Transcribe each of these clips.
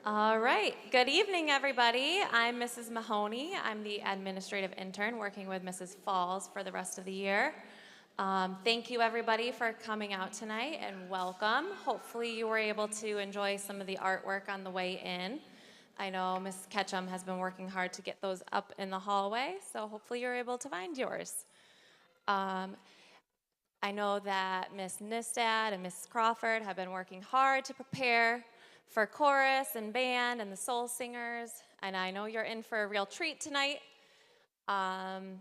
All right. Good evening, everybody. I'm Mrs. Mahoney. I'm the administrative intern working with Mrs. Falls for the rest of the year. Thank you, everybody, for coming out tonight and welcome. Hopefully, you were able to enjoy some of the artwork on the way in. I know Ms. Ketchum has been working hard to get those up in the hallway, so hopefully, you're able to find yours. Um, I know that Ms. Nistad and Ms. Crawford have been working hard to prepare for chorus and band and the soul singers, and I know you're in for a real treat tonight.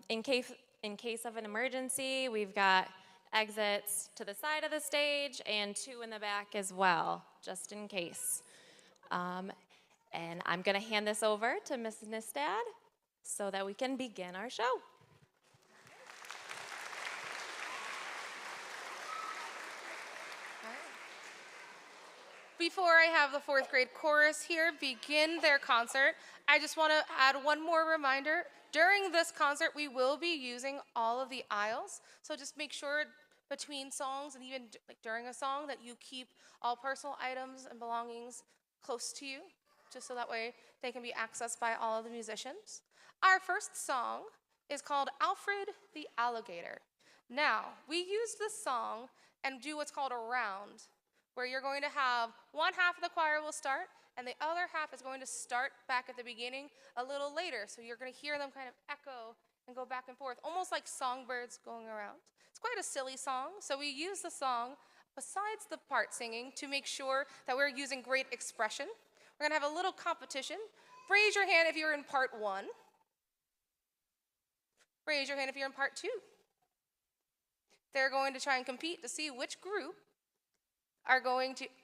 In case of an emergency, we've got exits to the side of the stage and two in the back as well, just in case. And I'm going to hand this over to Ms. Nistad so that we can begin our show. Before I have the fourth grade chorus here begin their concert, I just want to add one more reminder. During this concert, we will be using all of the aisles. So just make sure between songs and even during a song that you keep all personal items and belongings close to you, just so that way they can be accessed by all of the musicians. Our first song is called Alfred the Alligator. Now, we use this song and do what's called a round, where you're going to have one half of the choir will start, and the other half is going to start back at the beginning a little later. So you're going to hear them kind of echo and go back and forth, almost like songbirds going around. It's quite a silly song, so we use the song, besides the part singing, to make sure that we're using great expression. We're going to have a little competition. Raise your hand if you're in part 1. Raise your hand if you're in part 2. They're going to try and compete to see which group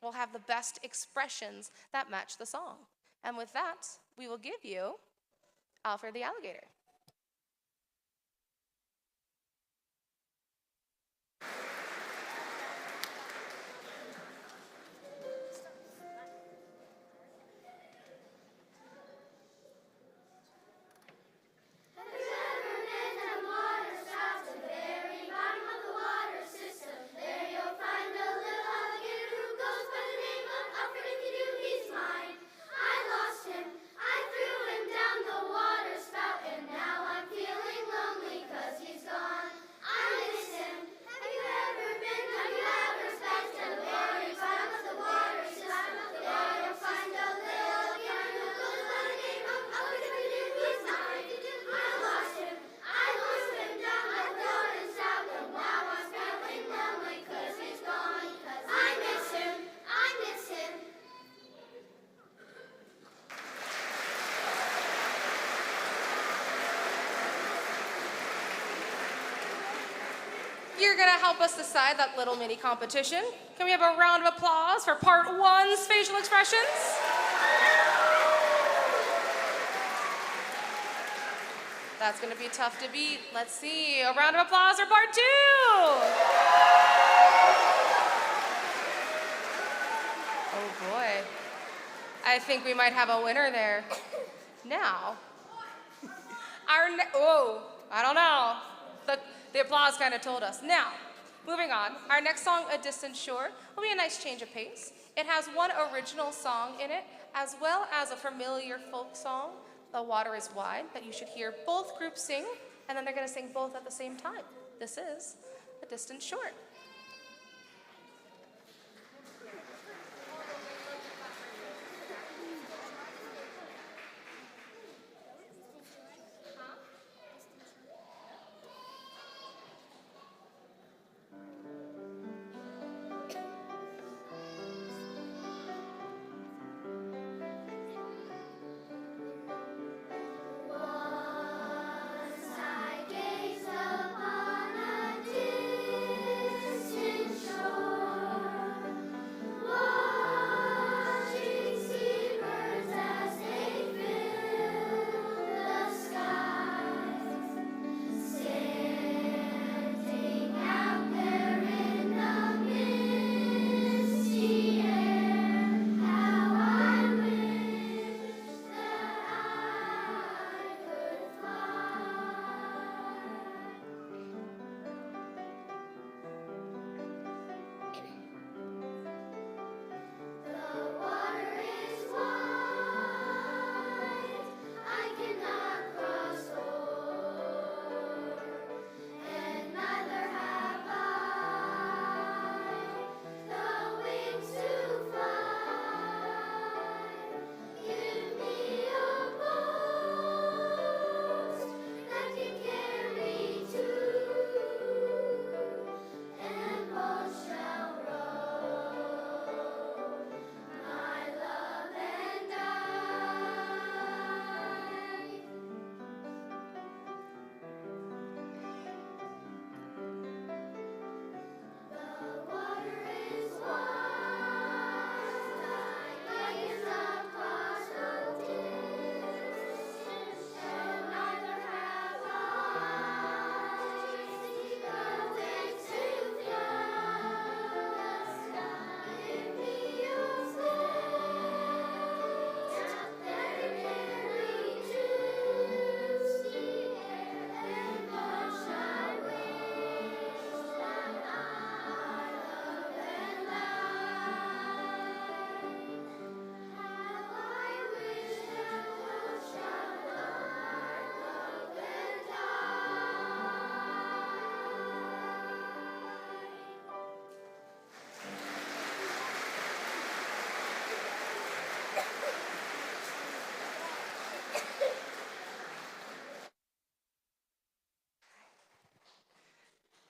will have the best expressions that match the song. And with that, we will give you Alfred the Alligator. You're going to help us decide that little mini competition. Can we have a round of applause for part 1's facial expressions? That's going to be tough to beat. Let's see. A round of applause for part 2. Oh boy. I think we might have a winner there. Now, I don't know. The applause kind of told us. Now, moving on, our next song, A Distant Shore, will be a nice change of pace. It has one original song in it, as well as a familiar folk song, The Water is Wide, that you should hear both groups sing, and then they're going to sing both at the same time. This is A Distant Shore. Once I gazed upon a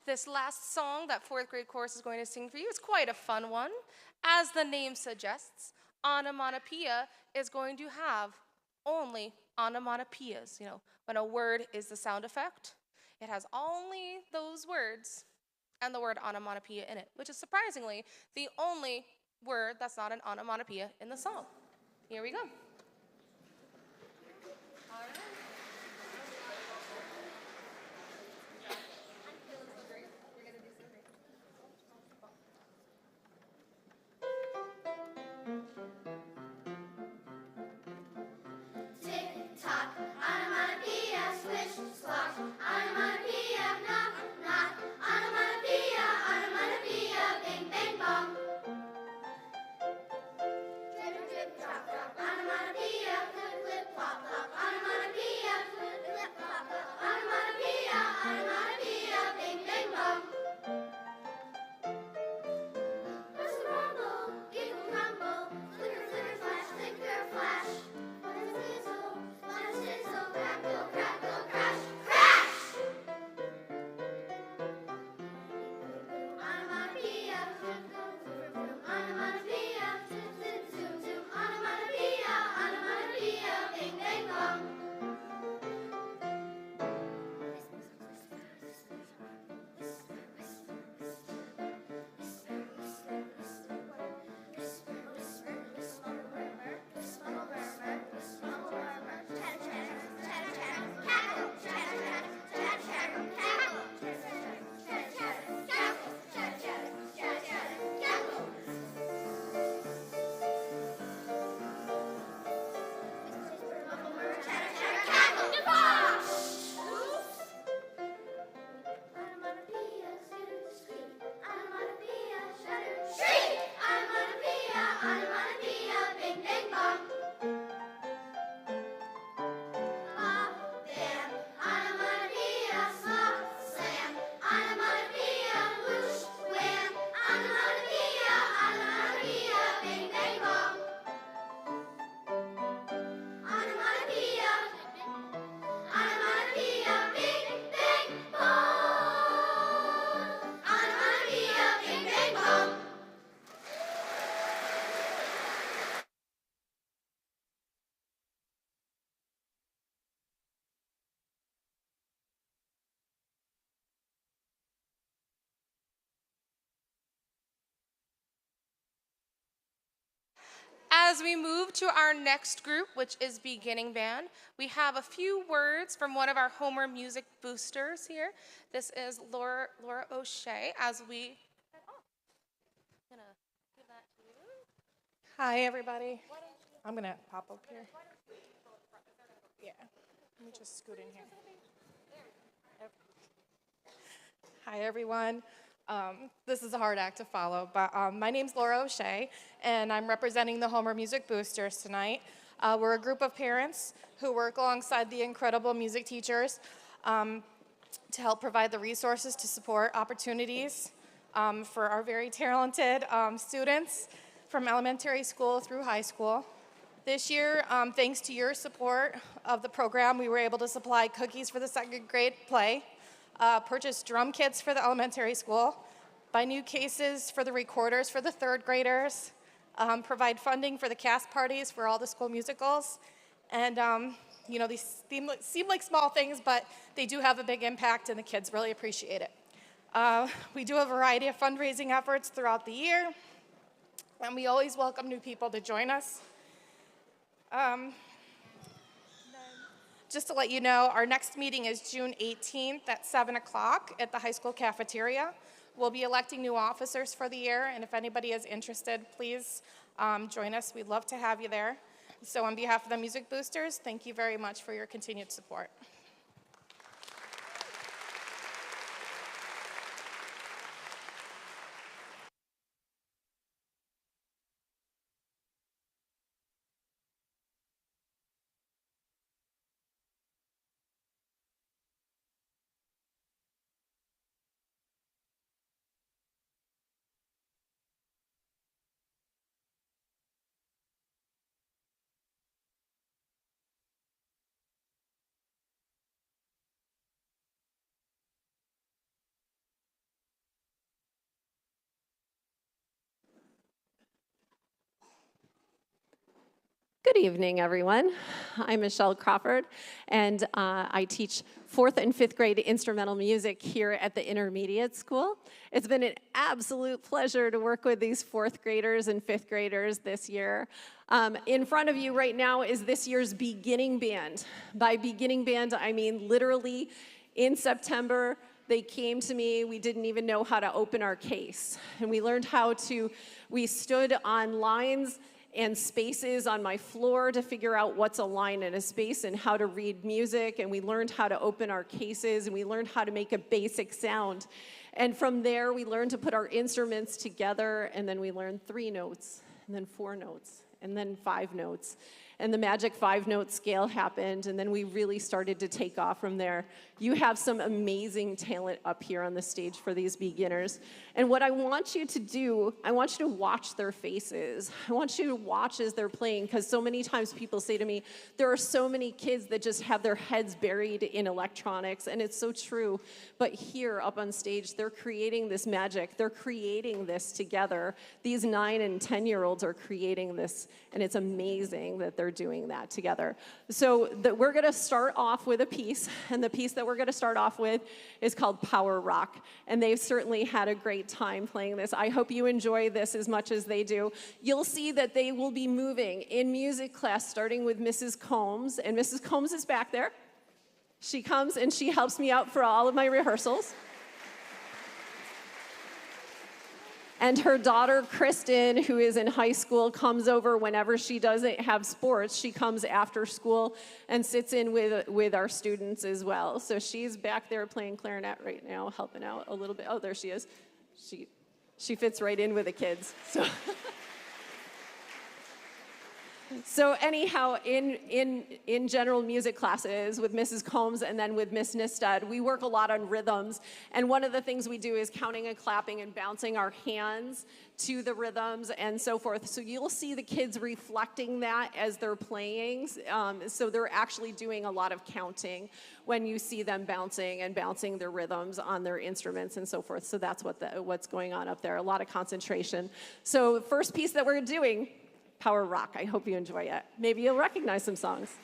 This last song that fourth grade chorus is going to sing for you is quite a fun one. As the name suggests, onomatopoeia is going to have only onomatopoeias. You know, when a word is the sound effect, it has only those words and the word onomatopoeia in it, which is surprisingly the only word that's not an onomatopoeia in the song. Here we go. Tick-tock, onomatopoeia, swish-slosh, onomatopoeia, knock-knock, onomatopoeia, onomatopoeia, bing-bang-bong. Drip-drip-drop-drop, onomatopoeia, flip-flip-flop-flop, onomatopoeia, flip-flip-flop-flop, onomatopoeia, onomatopoeia, bing-bang-bong. Whistle rumble, giggle grumble, flicker flicker flash, flicker flash. Flash sizzle, crackle crackle crash, crash. Onomatopoeia, zoom zoom zoom zoom, onomatopoeia, zoom zoom zoom zoom, onomatopoeia, onomatopoeia, bing bang bong. Onomatopoeia, squeak, onomatopoeia, shudder, shriek, onomatopoeia, onomatopoeia, bing bang bong. Bop, bam, onomatopoeia, slop, slam, onomatopoeia, whoosh, wham, onomatopoeia, onomatopoeia, bing bang bong. Onomatopoeia, onomatopoeia, bing bang bong. Onomatopoeia, bing bang bong. As we move to our next group, which is beginning band, we have a few words from one of our Homer music boosters here. This is Laura O'Shea. As we head off, I'm gonna give that to you. Hi, everybody. I'm going to pop up here. Yeah, let me just scoot in here. Okay. Hi, everyone. This is a hard act to follow, but my name's Laura O'Shea, and I'm representing the Homer Music Boosters tonight. We're a group of parents who work alongside the incredible music teachers to help provide the resources to support opportunities for our very talented students from elementary school through high school. This year, thanks to your support of the program, we were able to supply cookies for the second grade play, purchase drum kits for the elementary school, buy new cases for the recorders for the third graders, provide funding for the cast parties for all the school musicals. And you know, these seem like small things, but they do have a big impact, and the kids really appreciate it. We do a variety of fundraising efforts throughout the year, and we always welcome new people to join us. Just to let you know, our next meeting is June 18th at 7 o'clock at the high school cafeteria. We'll be electing new officers for the year, and if anybody is interested, please join us. We'd love to have you there. So on behalf of the Music Boosters, thank you very much for your continued support. Good evening, everyone. I'm Michelle Crawford, and I teach 4th and 5th grade instrumental music here at the intermediate school. It's been an absolute pleasure to work with these 4th graders and 5th graders this year. In front of you right now is this year's beginning band. By beginning band, I mean literally in September, they came to me, we didn't even know how to open our case. And we stood on lines and spaces on my floor to figure out what's a line and a space and how to read music, and we learned how to open our cases, and we learned how to make a basic sound. And from there, we learned to put our instruments together, and then we learned 3 notes, and then 4 notes, and then 5 notes. And the magic 5-note scale happened, and then we really started to take off from there. You have some amazing talent up here on the stage for these beginners. And what I want you to do, I want you to watch their faces. I want you to watch as they're playing, because so many times people say to me, there are so many kids that just have their heads buried in electronics, and it's so true. But here up on stage, they're creating this magic. They're creating this together. These 9 and 10-year-olds are creating this, and it's amazing that they're doing that together. So we're going to start off with a piece, and the piece that we're going to start off with is called Power Rock, and they've certainly had a great time playing this. I hope you enjoy this as much as they do. You'll see that they will be moving in music class, starting with Mrs. Combs, and Mrs. Combs is back there. She comes and she helps me out for all of my rehearsals. And her daughter, Kristen, who is in high school, comes over whenever she doesn't have sports. She comes after school and sits in with our students as well. So she's back there playing clarinet right now, helping out a little bit. Oh, there she is. She fits right in with the kids. So anyhow, in general music classes with Mrs. Combs and then with Miss Nistad, we work a lot on rhythms. And one of the things we do is counting and clapping and bouncing our hands to the rhythms and so forth. So you'll see the kids reflecting that as they're playing. So they're actually doing a lot of counting when you see them bouncing their rhythms on their instruments and so forth. So that's what's going on up there, a lot of concentration. So first piece that we're doing, Power Rock. I hope you enjoy it. Maybe you'll recognize some songs.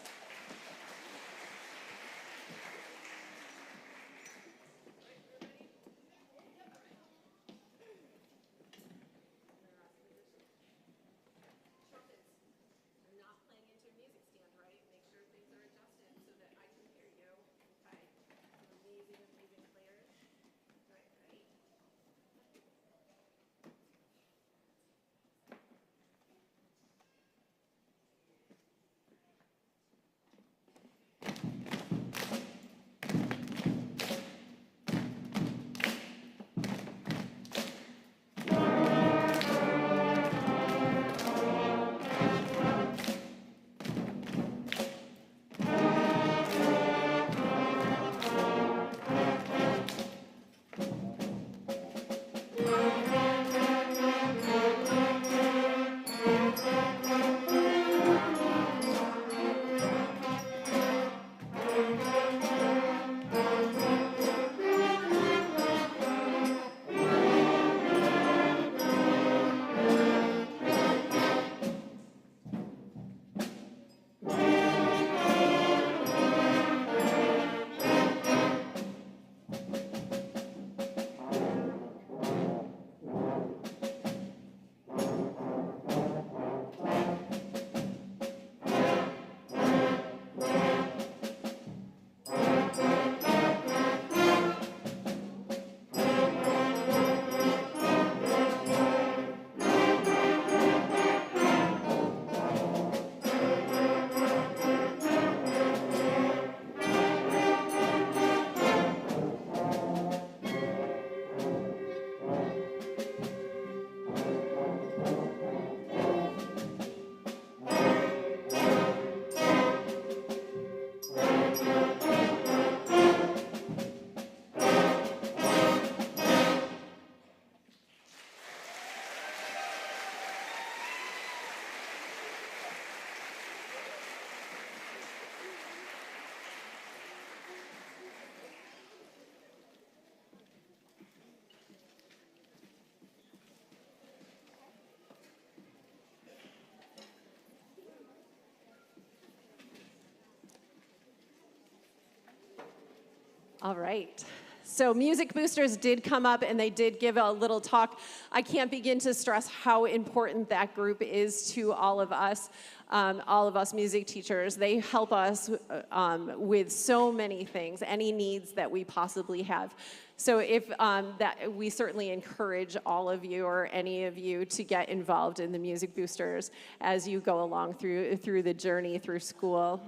All right. So Music Boosters did come up and they did give a little talk. I can't begin to stress how important that group is to all of us music teachers. They help us with so many things, any needs that we possibly have. So if we certainly encourage all of you or any of you to get involved in the Music Boosters as you go along through the journey through school.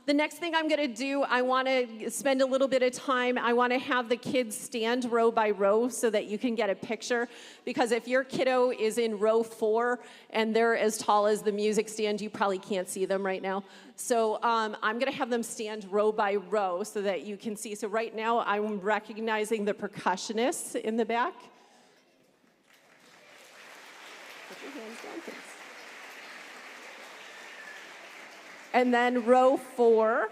The next thing I'm going to do, I want to spend a little bit of time. I want to have the kids stand row by row so that you can get a picture. Because if your kiddo is in row 4 and they're as tall as the music stand, you probably can't see them right now. So I'm going to have them stand row by row so that you can see. So right now I'm recognizing the percussionists in the back. Put your hands down, please. And then row 4.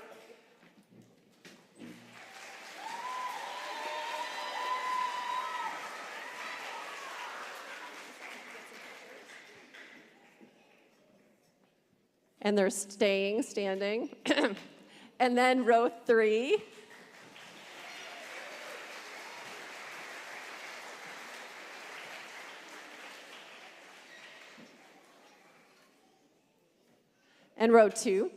And they're standing. And then row 3. And row 2.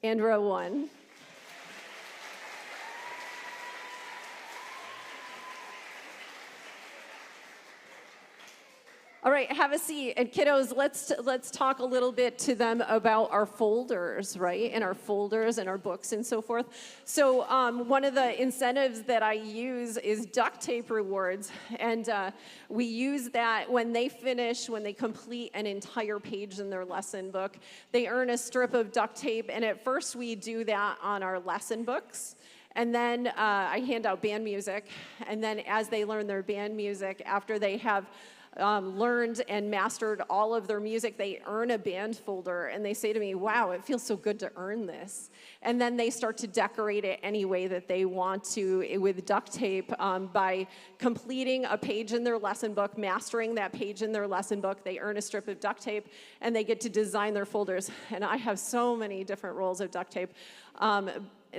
And row 1. All right, have a seat. And kiddos, let's talk a little bit to them about our folders, right? And our folders and our books and so forth. So one of the incentives that I use is duct tape rewards. And we use that when they complete an entire page in their lesson book. They earn a strip of duct tape. And at first we do that on our lesson books. And then I hand out band music. And then as they learn their band music, after they have learned and mastered all of their music, they earn a band folder, and they say to me, wow, it feels so good to earn this. And then they start to decorate it any way that they want to with duct tape by completing a page in their lesson book, mastering that page in their lesson book. They earn a strip of duct tape, and they get to design their folders. And I have so many different rolls of duct tape.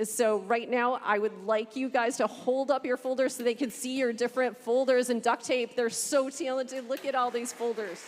So right now, I would like you guys to hold up your folders so they can see your different folders and duct tape. They're so talented. Look at all these folders.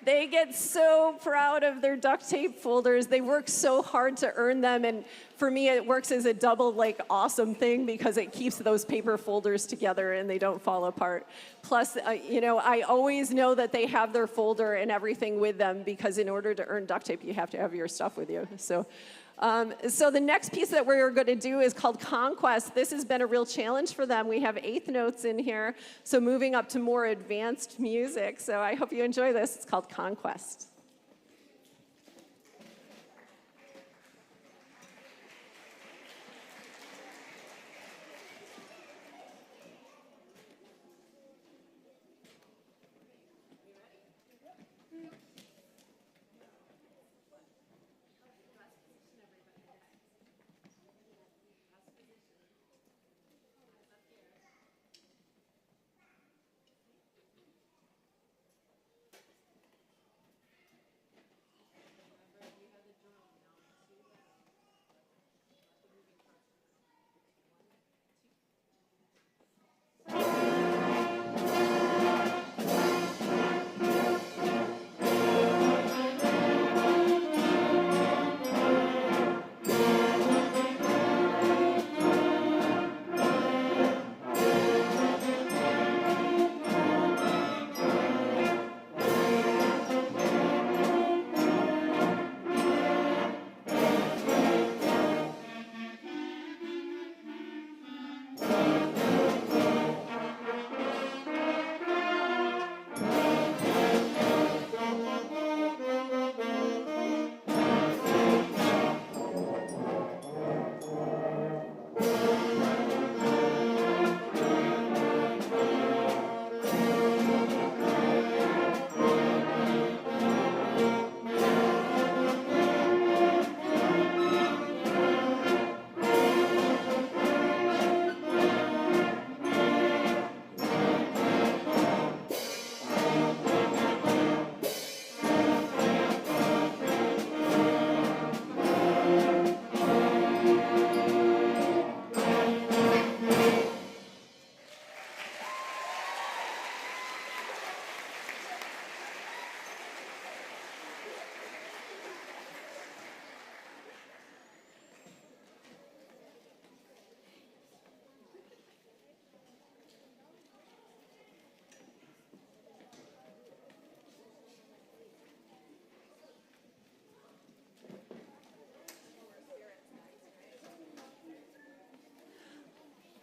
They get so proud of their duct tape folders. They work so hard to earn them, and for me, it works as a double, awesome thing because it keeps those paper folders together and they don't fall apart. Plus, I always know that they have their folder and everything with them because in order to earn duct tape, you have to have your stuff with you. So the next piece that we're going to do is called Conquest. This has been a real challenge for them. We have eighth notes in here, so moving up to more advanced music. So I hope you enjoy this. It's called Conquest.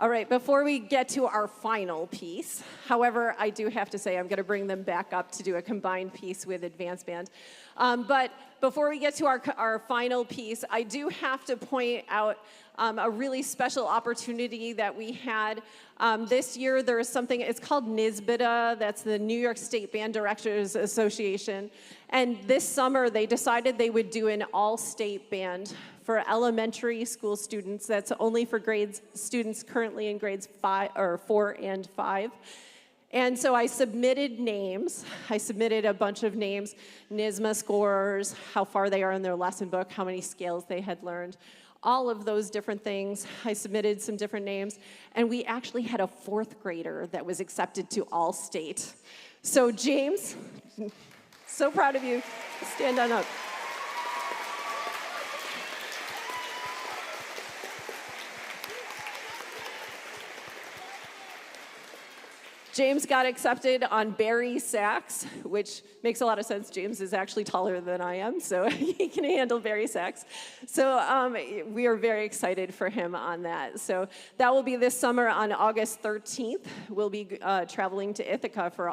All right, before we get to our final piece, however, I do have to say I'm going to bring them back up to do a combined piece with advanced band. But before we get to our final piece, I do have to point out a really special opportunity that we had. This year there is something, it's called NYSBTA, that's the New York State Band Directors Association. And this summer they decided they would do an all-state band for elementary school students. That's only for students currently in grades 4 and 5. And so I submitted names. I submitted a bunch of names, NYSMA scores, how far they are in their lesson book, how many scales they had learned, all of those different things. I submitted some different names, and we actually had a 4th grader that was accepted to All-State. So James, so proud of you. Stand on up. James got accepted on Barry sax, which makes a lot of sense. James is actually taller than I am, so he can handle Barry sax. So we are very excited for him on that. So that will be this summer on August 13th. We'll be traveling to Ithaca for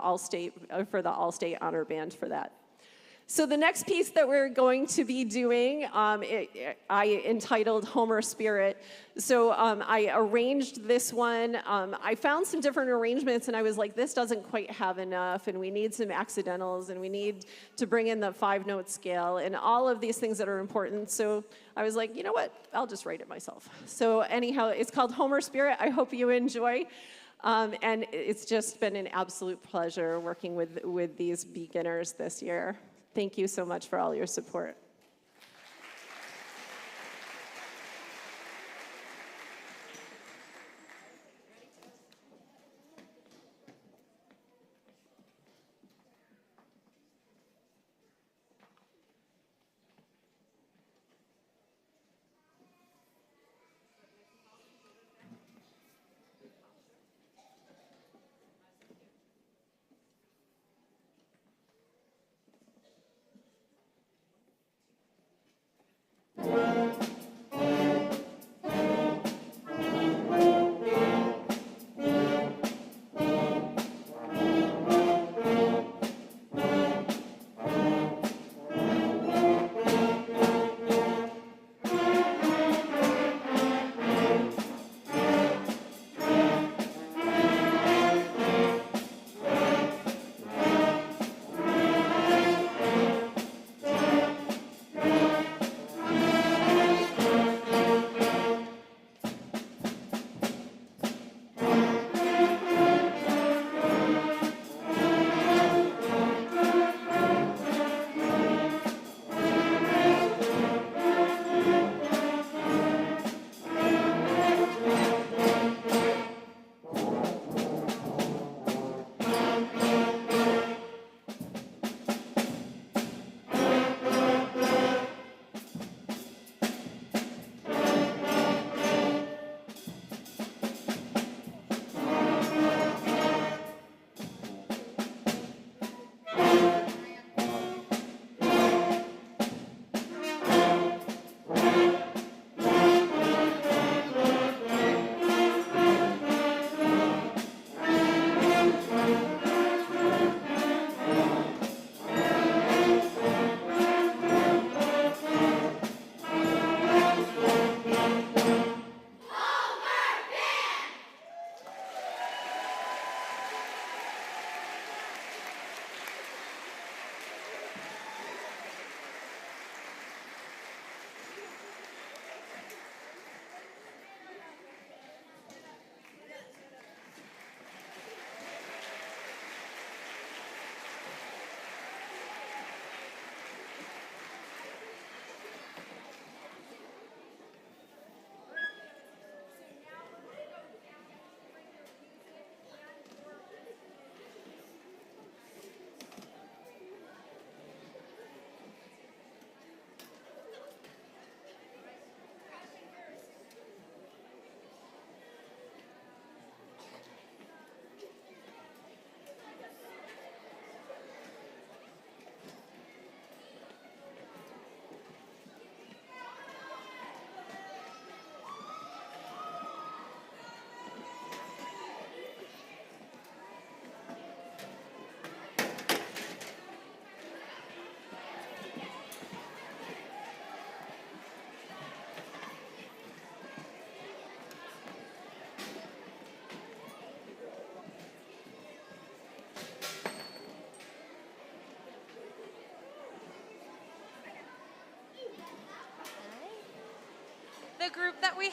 the All-State Honor Band for that. So the next piece that we're going to be doing, I entitled Homer Spirit. So I arranged this one. I found some different arrangements, and I was like, this doesn't quite have enough, and we need some accidentals, and we need to bring in the 5-note scale, and all of these things that are important. So I was like, you know what? I'll just write it myself. So anyhow, it's called Homer Spirit. I hope you enjoy. And it's just been an absolute pleasure working with these beginners this year. Thank you so much for all your support.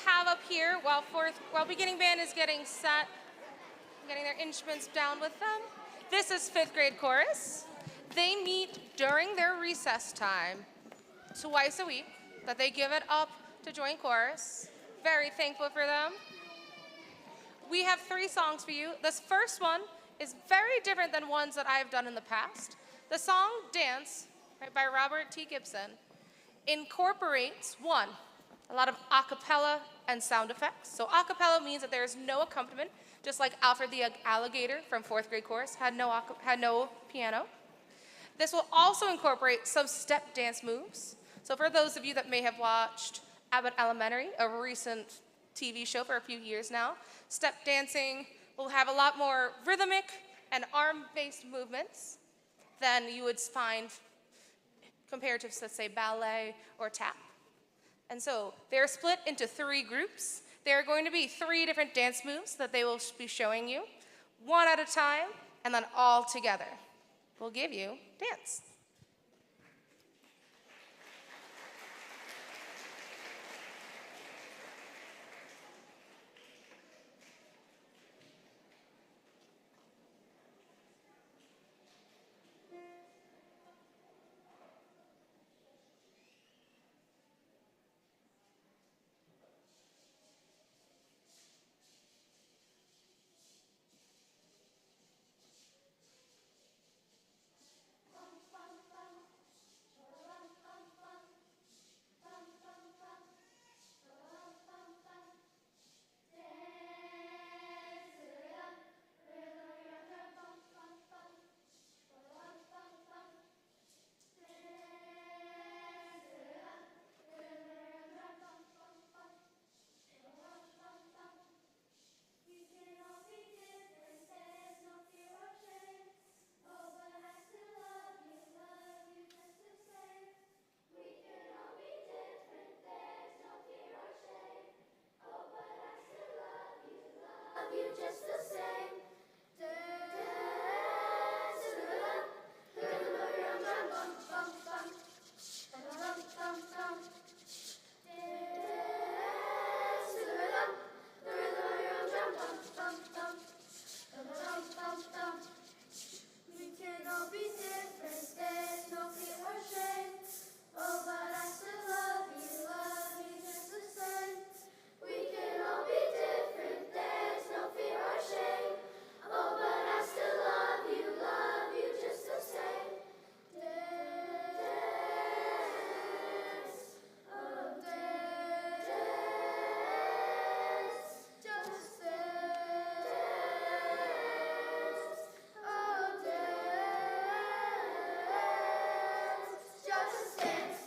have up here, while beginning band is getting set, getting their instruments down with them, this is fifth grade chorus. They meet during their recess time twice a week, that they give it up to join chorus. Very thankful for them. We have 3 songs for you. This first one is very different than ones that I've done in the past. The song Dance, right, by Robert T. Gibson, incorporates, one, a lot of a cappella and sound effects. So a cappella means that there is no accompaniment, just like Alfred the Alligator from 4th grade chorus had no piano. This will also incorporate some step dance moves. So for those of you that may have watched Abbott Elementary, a recent TV show for a few years now, step dancing will have a lot more rhythmic and arm-based movements than you would find compared to, let's say, ballet or tap. And so they're split into 3 groups. There are going to be 3 different dance moves that they will be showing you, one at a time, and then all together. We'll give you dance. Just the same. We can all be different, there's no fear or shame. Oh, but I still love you just the same. We can all be different, there's no fear or shame. Oh, but I still love you just the same. Dance, oh dance, just dance. Oh dance, just dance.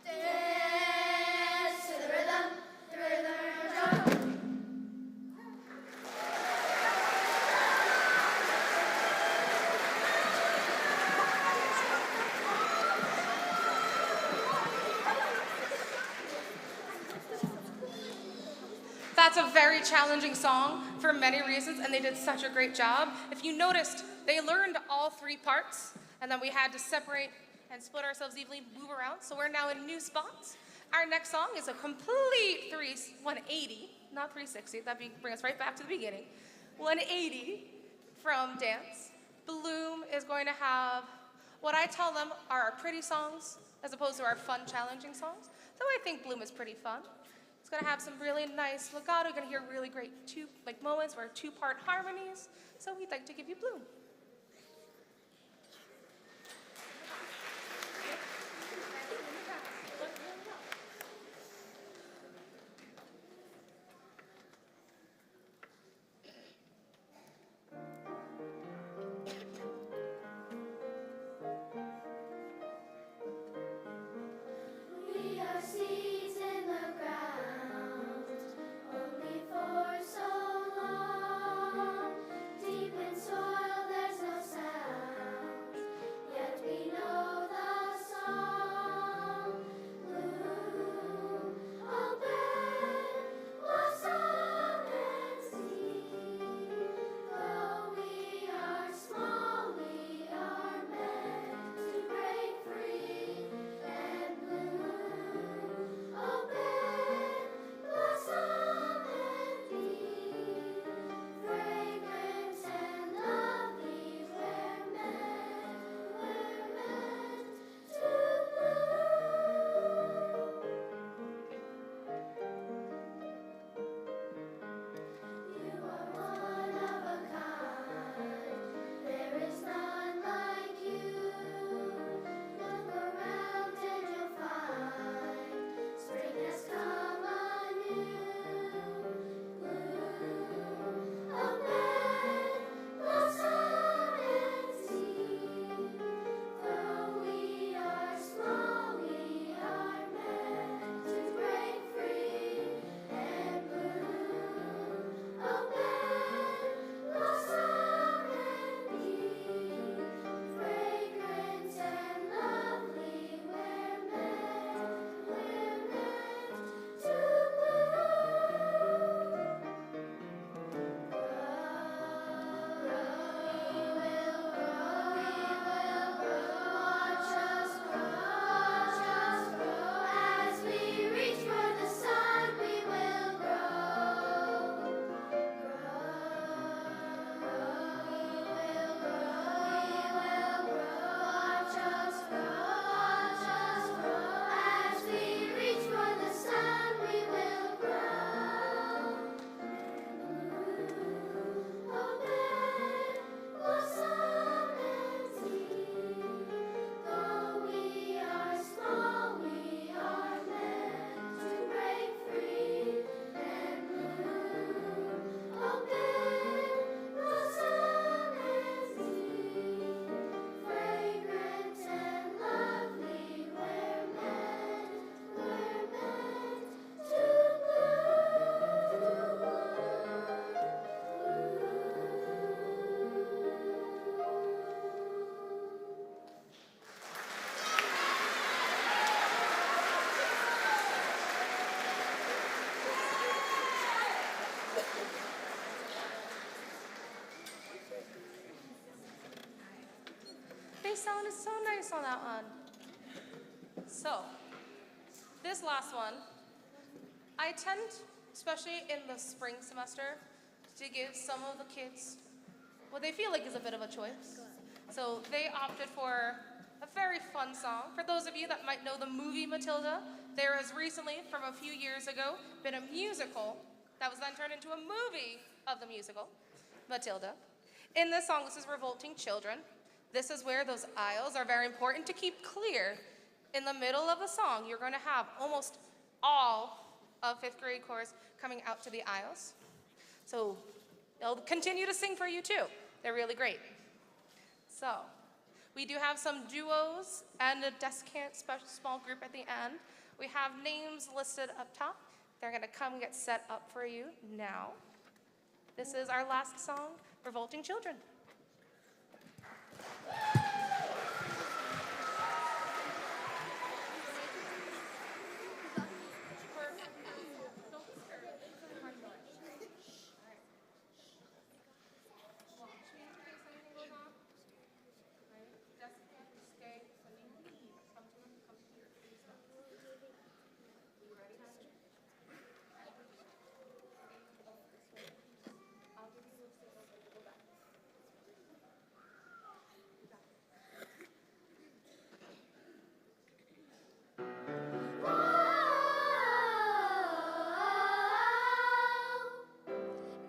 Dance to the rhythm of your drum. That's a very challenging song for many reasons, and they did such a great job. If you noticed, they learned all 3 parts, and then we had to separate and split ourselves evenly, move around, so we're now in new spots. Our next song is a complete 180, not 360, that'd bring us right back to the beginning. 180 from dance. Bloom is going to have what I tell them are our pretty songs, as opposed to our fun, challenging songs, though I think Bloom is pretty fun. It's going to have some really nice legato. You're going to hear really great moments where 2-part harmonies. So we'd like to give you Bloom. really sounded so nice on that one. So, this last one, I tend, especially in the spring semester, to give some of the kids what they feel like is a bit of a choice. So they opted for a very fun song. For those of you that might know the movie Matilda, there has recently, from a few years ago, been a musical that was then turned into a movie of the musical, Matilda. In this song, this is Revolting Children. This is where those aisles are very important to keep clear. In the middle of the song, you're going to have almost all of fifth grade chorus coming out to the aisles. So they'll continue to sing for you too. They're really great. So we do have some duos and a descant special small group at the end. We have names listed up top. They're going to come get set up for you now. This is our last song, Revolting Children.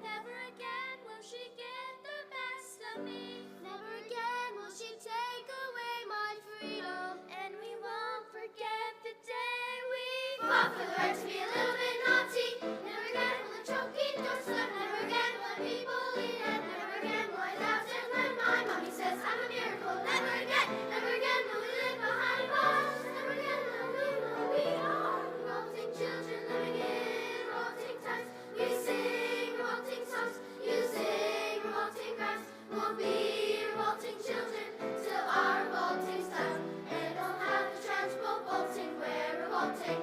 Never again will she get the best of me. Never again will she take away my freedom. And we won't forget the day we fought for the right to be a little bit naughty. Never again will the choking door slam. Never again will I be bullied. And never again will I laugh and when my mommy says I'm a miracle. Never again will we live behind bars. Never again will we know we are revolting children living in revolting times. We sing revolting songs, you sing revolting rhymes. We'll be revolting children till our revolting stops. And don't have the transport bolting, we're revolting.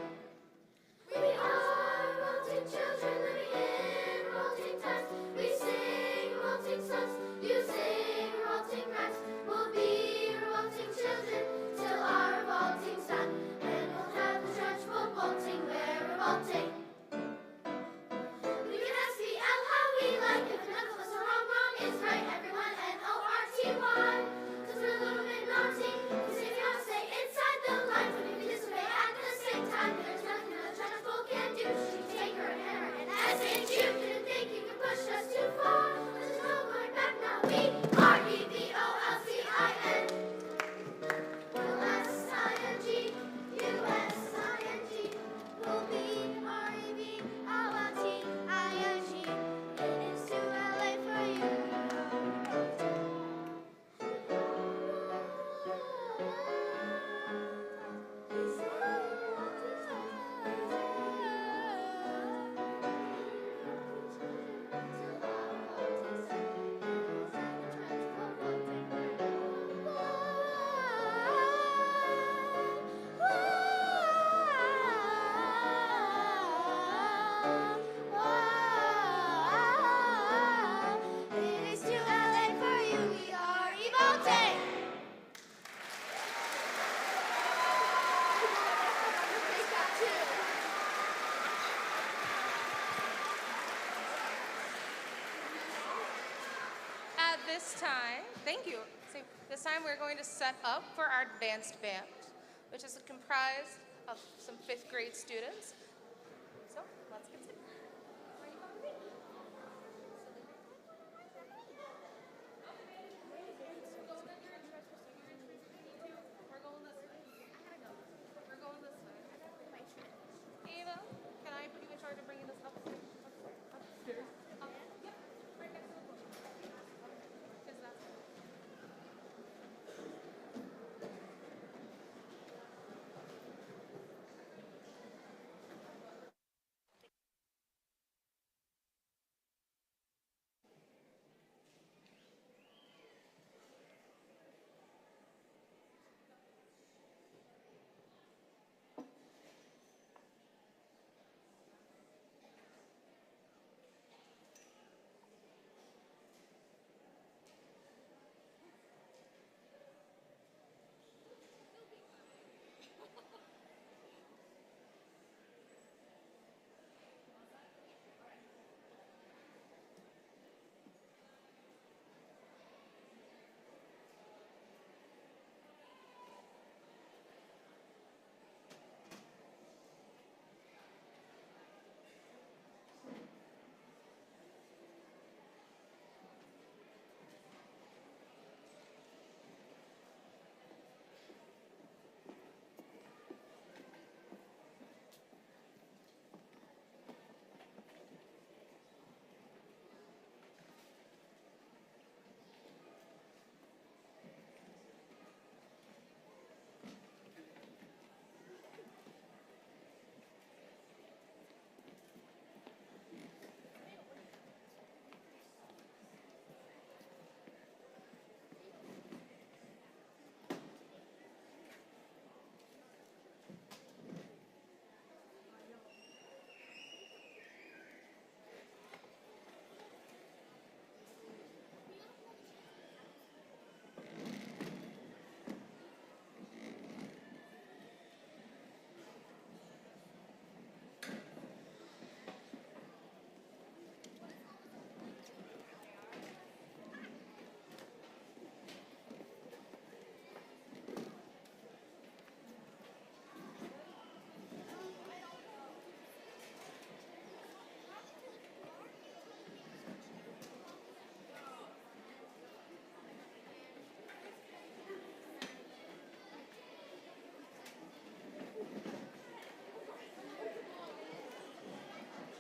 We are revolting children living in revolting times. We sing revolting songs, you sing revolting rhymes. We'll be revolting children till our revolting stop. And we'll have the transport bolting, we're revolting. We can SPL how we like. If enough of us are wrong, wrong is right. Everyone NORTY. 'Cause we're a little bit naughty. We say we have to stay inside the lines. But if we disobey at the same time, there's nothing that a transport can do. She can take her hammer and as it you didn't think you could push us too far. There's no going back now. We are EVOLCIN. Will SING, USING. We'll be REVOLTING. It is too LA for you. It is too LA for you. We are revolting. At this time, thank you. So this time we're going to set up for our advanced band, which is comprised of some fifth grade students. So let's get started. Ava, can I put you in charge of bringing this upstairs?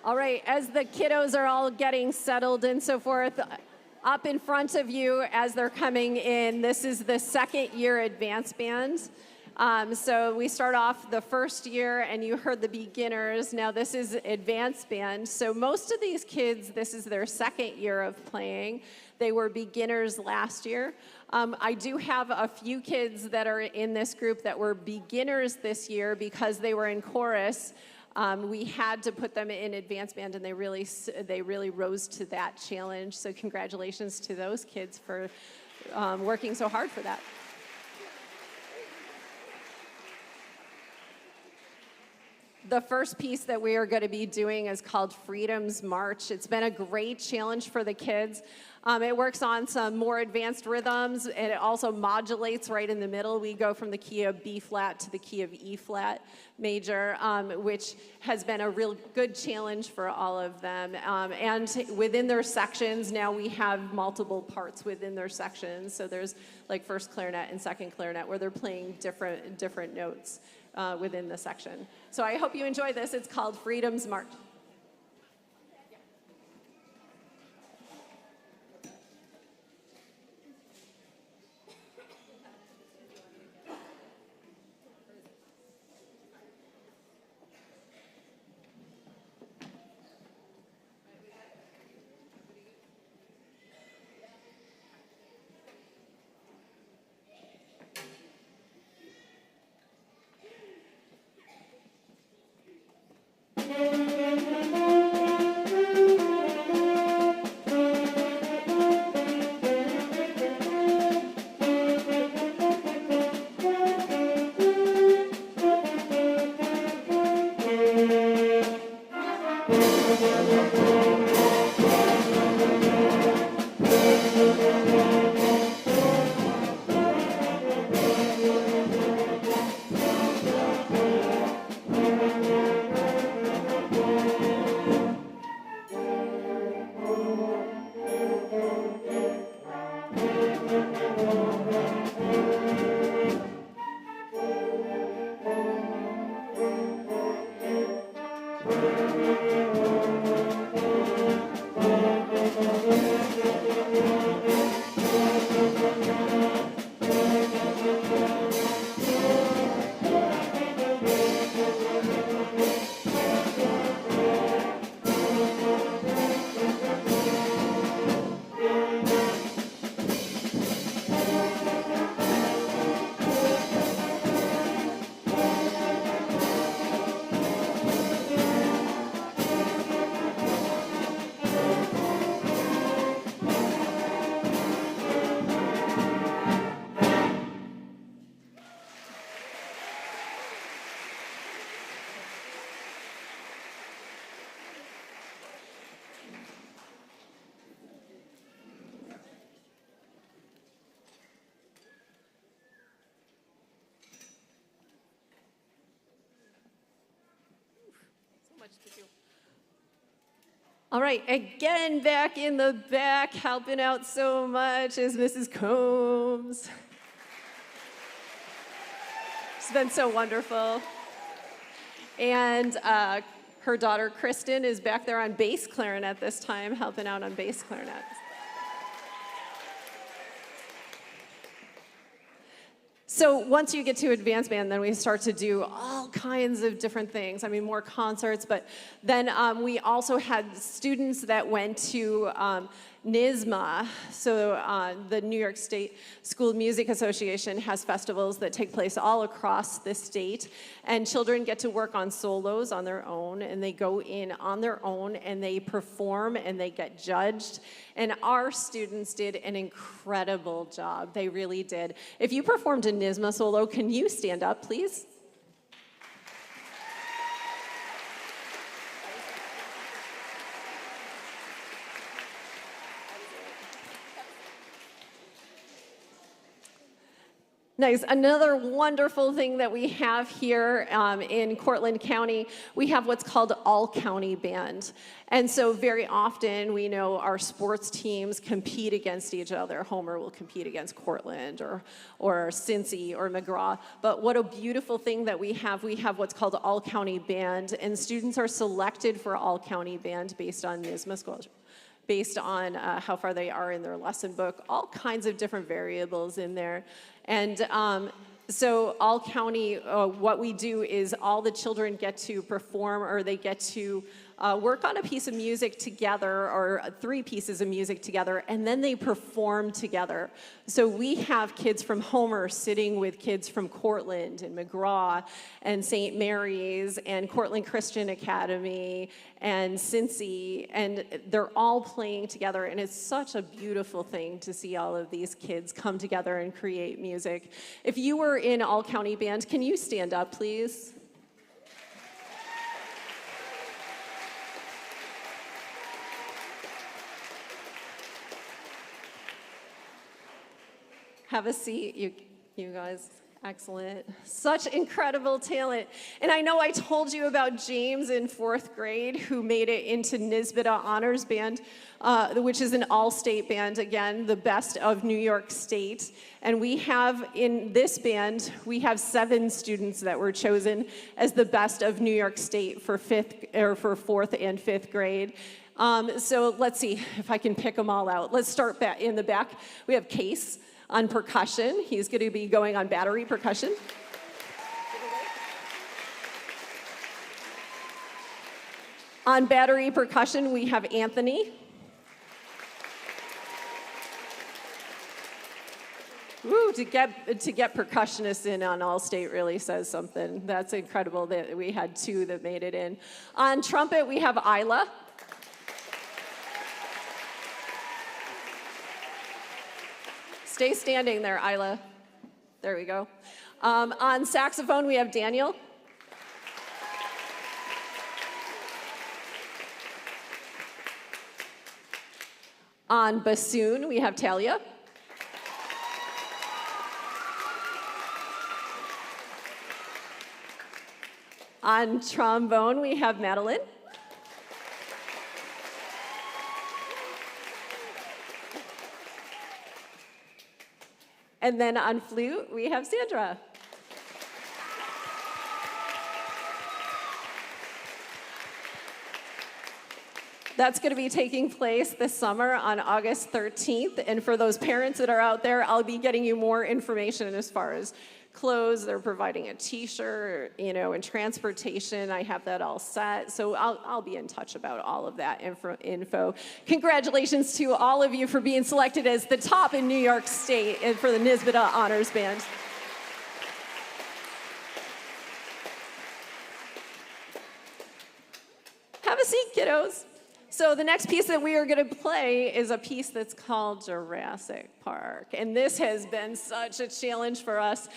All right, as the kiddos are all getting settled and so forth, up in front of you as they're coming in, this is the second year advanced band. So we start off the first year and you heard the beginners. Now this is advanced band. So most of these kids, this is their second year of playing. They were beginners last year. I do have a few kids that are in this group that were beginners this year because they were in chorus. We had to put them in advanced band, and they really rose to that challenge. So congratulations to those kids for working so hard for that. The first piece that we are going to be doing is called Freedom's March. It's been a great challenge for the kids. It works on some more advanced rhythms, and it also modulates right in the middle. We go from the key of B flat to the key of E flat major, which has been a real good challenge for all of them. And within their sections, now we have multiple parts within their sections. So there's like first clarinet and second clarinet where they're playing different notes within the section. So I hope you enjoy this. It's called Freedom's March. All right, again, back in the back, helping out so much is Mrs. Combs. It's been so wonderful. And her daughter, Kristen, is back there on bass clarinet this time, helping out on bass clarinet. So once you get to advanced band, then we start to do all kinds of different things. I mean, more concerts, but then we also had students that went to NYSSMA. So the New York State School Music Association has festivals that take place all across the state, and children get to work on solos on their own, and they go in on their own, and they perform, and they get judged. And our students did an incredible job. They really did. If you performed a NYSSMA solo, can you stand up, please? Nice. Another wonderful thing that we have here in Cortland County, we have what's called all-county band. And so very often we know our sports teams compete against each other. Homer will compete against Cortland or Cincy or McGraw. But what a beautiful thing that we have what's called all-county band. And students are selected for all-county band based on NYSSMA scores, based on how far they are in their lesson book, all kinds of different variables in there. And so all county, what we do is all the children get to perform, or they get to work on a piece of music together, or 3 pieces of music together, and then they perform together. So we have kids from Homer sitting with kids from Cortland and McGraw and St. Mary's and Cortland Christian Academy and Cincy, and they're all playing together, and it's such a beautiful thing to see all of these kids come together and create music. If you were in all-county band, can you stand up, please? Have a seat, you guys. Excellent. Such incredible talent. And I know I told you about James in 4th grade who made it into NYSSMA Honors Band, which is an all-state band, again, the best of New York State. And we have, in this band, we have 7 students that were chosen as the best of New York State for 4th and 5th grade. So let's see if I can pick them all out. Let's start back in the back. We have Case on percussion. He's going to be going on battery percussion. On battery percussion, we have Anthony. Woo, to get percussionists in on All-State really says something. That's incredible that we had 2 that made it in. On trumpet, we have Isla. Stay standing there, Isla. There we go. On saxophone, we have Daniel. On bassoon, we have Talia. On trombone, we have Madeline. And then on flute, we have Sandra. That's going to be taking place this summer on August 13th. And for those parents that are out there, I'll be getting you more information as far as clothes. They're providing a t-shirt, and transportation. I have that all set. So I'll be in touch about all of that info. Congratulations to all of you for being selected as the top in New York State and for the NYSSMA Honors Band. Have a seat, kiddos. So the next piece that we are going to play is a piece that's called Jurassic Park. And this has been such a challenge for us.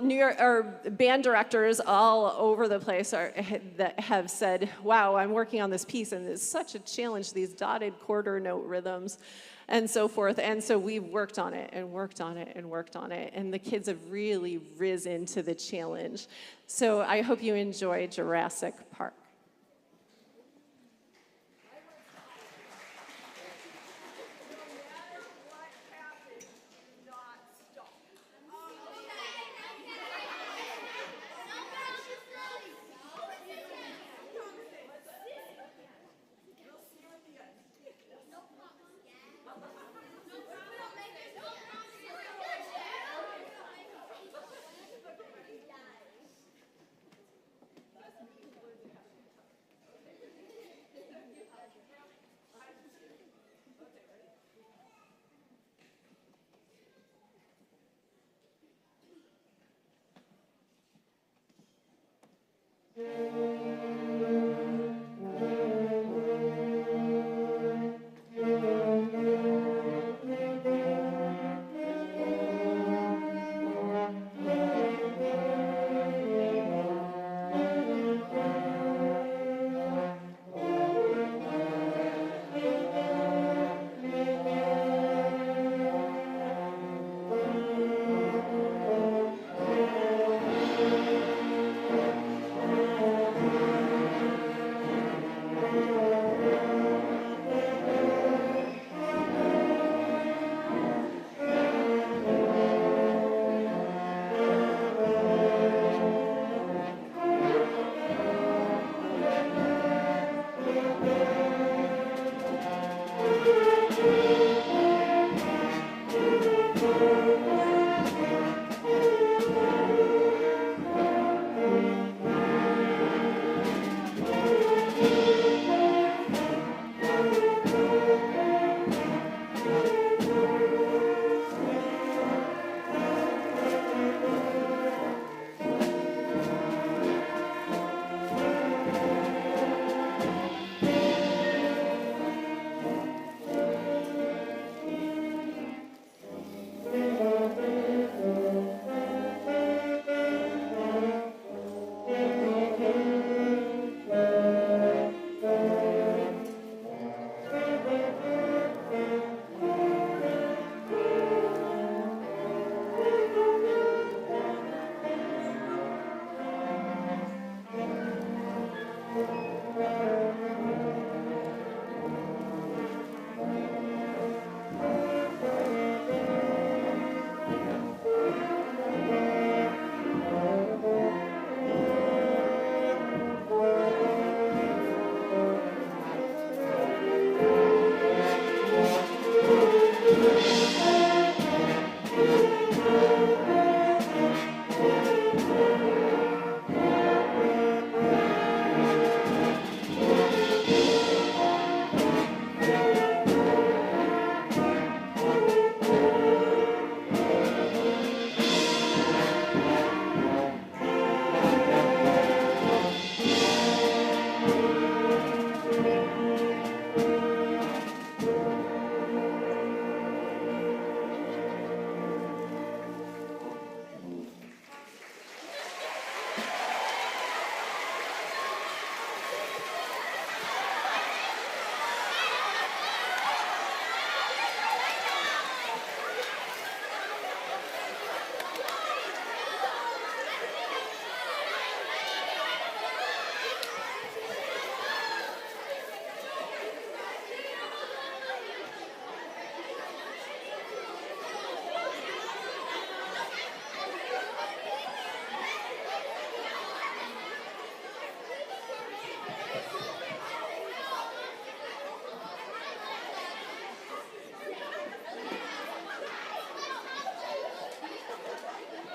New York, or band directors all over the place that have said, wow, I'm working on this piece, and it's such a challenge, these dotted quarter note rhythms and so forth. And so we've worked on it and worked on it and worked on it. And the kids have really risen to the challenge. So I hope you enjoy Jurassic Park.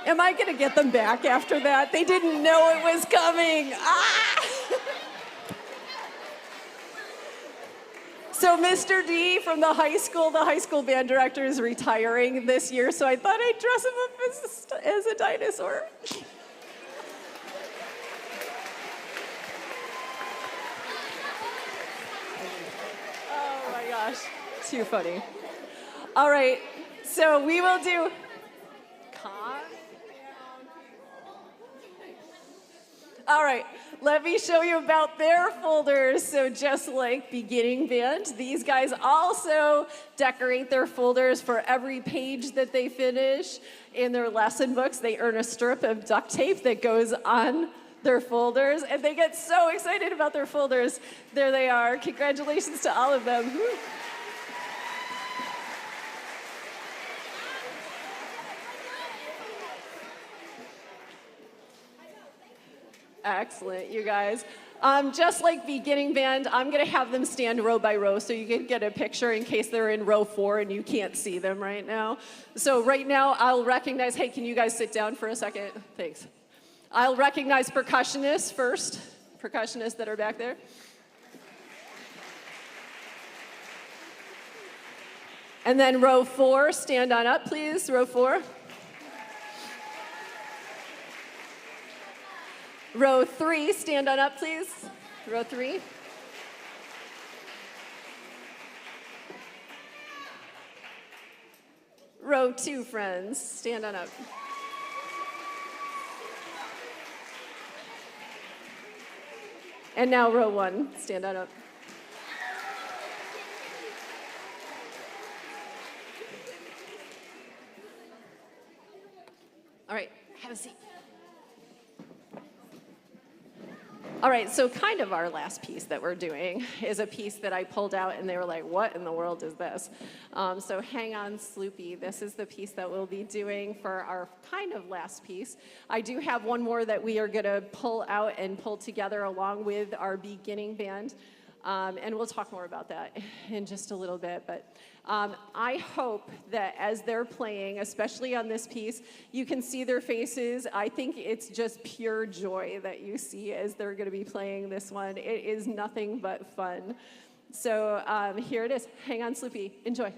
Am I going to get them back after that? They didn't know it was coming. Ah! So Mr. D from the high school band director is retiring this year, so I thought I'd dress him up as a dinosaur. Oh my gosh, too funny. All right, so we will do. All right, let me show you about their folders. So just like beginning band, these guys also decorate their folders for every page that they finish. In their lesson books, they earn a strip of duct tape that goes on their folders, and they get so excited about their folders. There they are. Congratulations to all of them. Woo. Excellent, you guys. Just like beginning band, I'm going to have them stand row by row so you can get a picture in case they're in row 4 and you can't see them right now. So right now, I'll recognize, hey, can you guys sit down for a second? Thanks. I'll recognize percussionists first, percussionists that are back there. And then row 4, stand on up, please, row 4. Row 3, stand on up, please. Row 3. Row 2, friends, stand on up. And now row 1, stand on up. All right, have a seat. All right, so kind of our last piece that we're doing is a piece that I pulled out and they were like, what in the world is this? So hang on, Sloopy. This is the piece that we'll be doing for our kind of last piece. I do have one more that we are gonna pull out and pull together along with our beginning band. And we'll talk more about that in just a little bit. But I hope that as they're playing, especially on this piece, you can see their faces. I think it's just pure joy that you see as they're going to be playing this one. It is nothing but fun. So here it is. Hang on, Sloopy. Enjoy.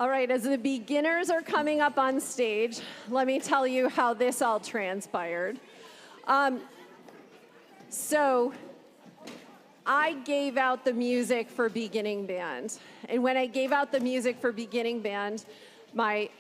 All right, as the beginners are coming up on stage, let me tell you how this all transpired. So I gave out the music for beginning band. And when I gave out the music for beginning band, my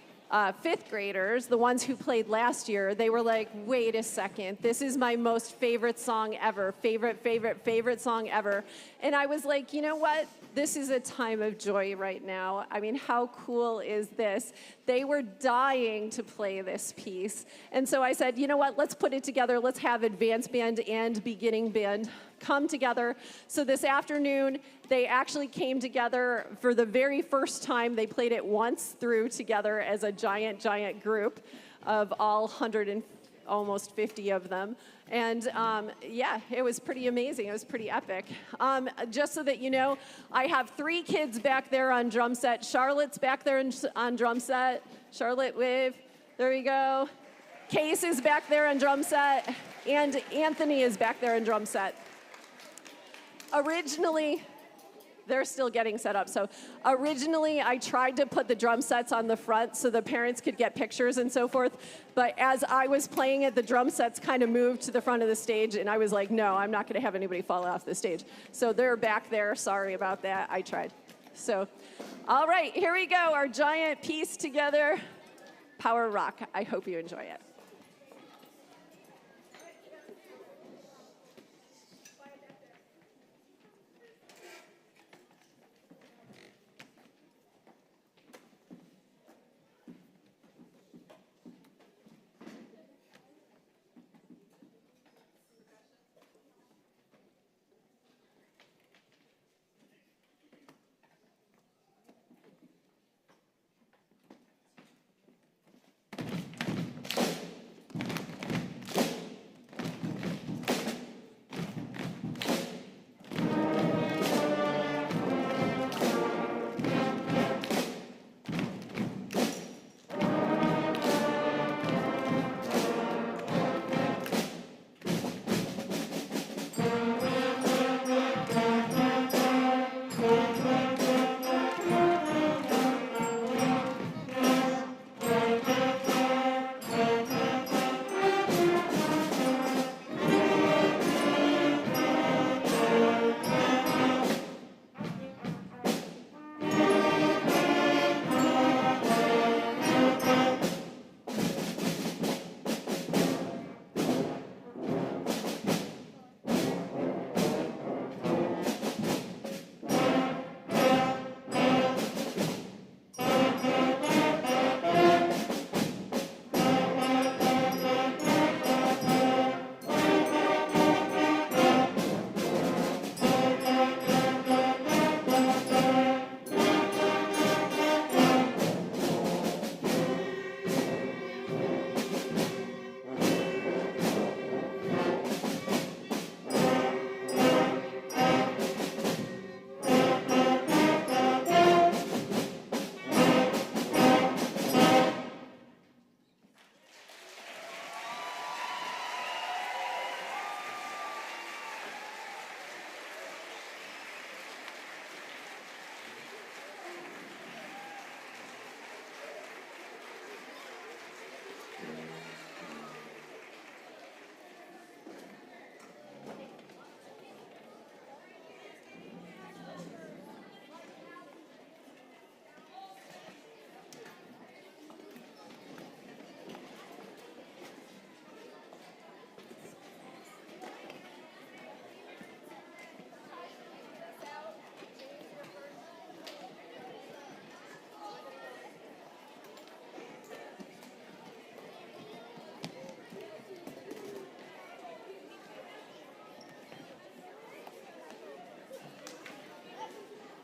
fifth graders, the ones who played last year, they were like, wait a second, this is my most favorite song ever, favorite song ever. And I was like, you know what? This is a time of joy right now. I mean, how cool is this? They were dying to play this piece. And so I said, you know what? Let's put it together. Let's have advanced band and beginning band come together. So this afternoon, they actually came together for the very first time. They played it once through together as a giant group of all 100 and almost 50 of them. And yeah, it was pretty amazing. It was pretty epic. Just so that you know, I have 3 kids back there on drum set. Charlotte's back there on drum set. Charlotte, wave. There you go. Case is back there on drum set. And Anthony is back there on drum set. Originally, they're still getting set up. So originally, I tried to put the drum sets on the front so the parents could get pictures and so forth. But as I was playing it, the drum sets kind of moved to the front of the stage. And I was like, no, I'm not going to have anybody fall off the stage. So they're back there. Sorry about that. I tried. So, all right, here we go. Our giant piece together, Power Rock. I hope you enjoy it.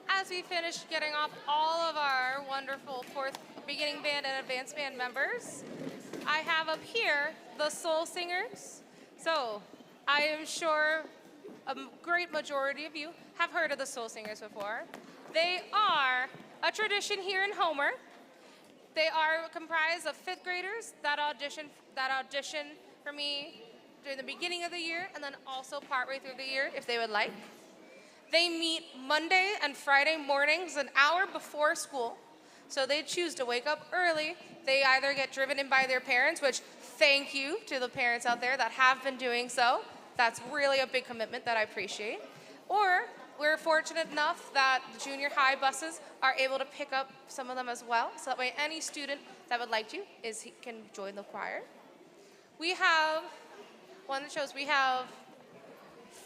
As we finish getting off all of our wonderful fourth beginning band and advanced band members, I have up here the Soul Singers. So I am sure a great majority of you have heard of the Soul Singers before. They are a tradition here in Homer. They are comprised of 5th graders that audition for me during the beginning of the year and then also partway through the year if they would like. They meet Monday and Friday mornings an hour before school So they choose to wake up early. They either get driven in by their parents, which thank you to the parents out there that have been doing so. That's really a big commitment that I appreciate. Or we're fortunate enough that the junior high buses are able to pick up some of them as well. So that way any student that would like to can join the choir. We have one that shows we have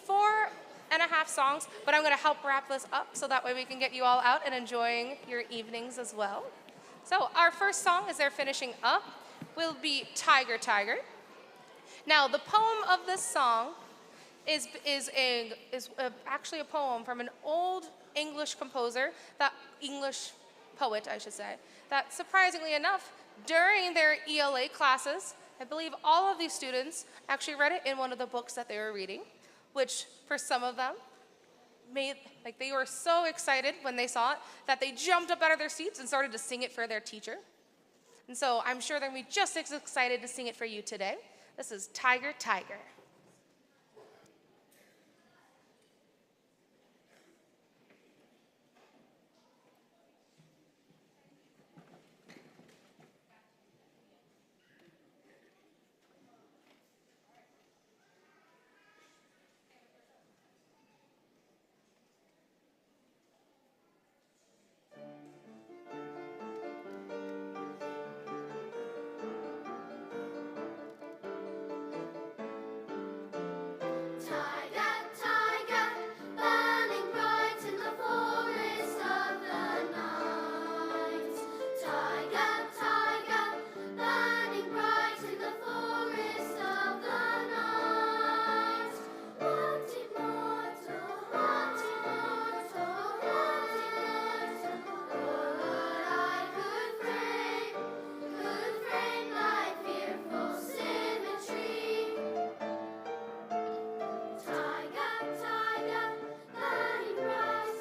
4.5 songs, but I'm going to help wrap this up so that way we can get you all out and enjoying your evenings as well. So our first song, as they're finishing up, will be Tiger, Tiger. Now, the poem of this song is actually a poem from an old English composer, English poet, I should say, that surprisingly enough, during their ELA classes, I believe all of these students actually read it in one of the books that they were reading, which for some of them they were so excited when they saw it that they jumped up out of their seats and started to sing it for their teacher. And so I'm sure they're going to be just as excited to sing it for you today. This is Tiger, Tiger. Tiger, tiger, burning bright in the forest of the night. Tiger, tiger, burning bright in the forest of the night. What immortal, what immortal, what immortal word I could frame thy fearful symmetry. Tiger, tiger, burning bright.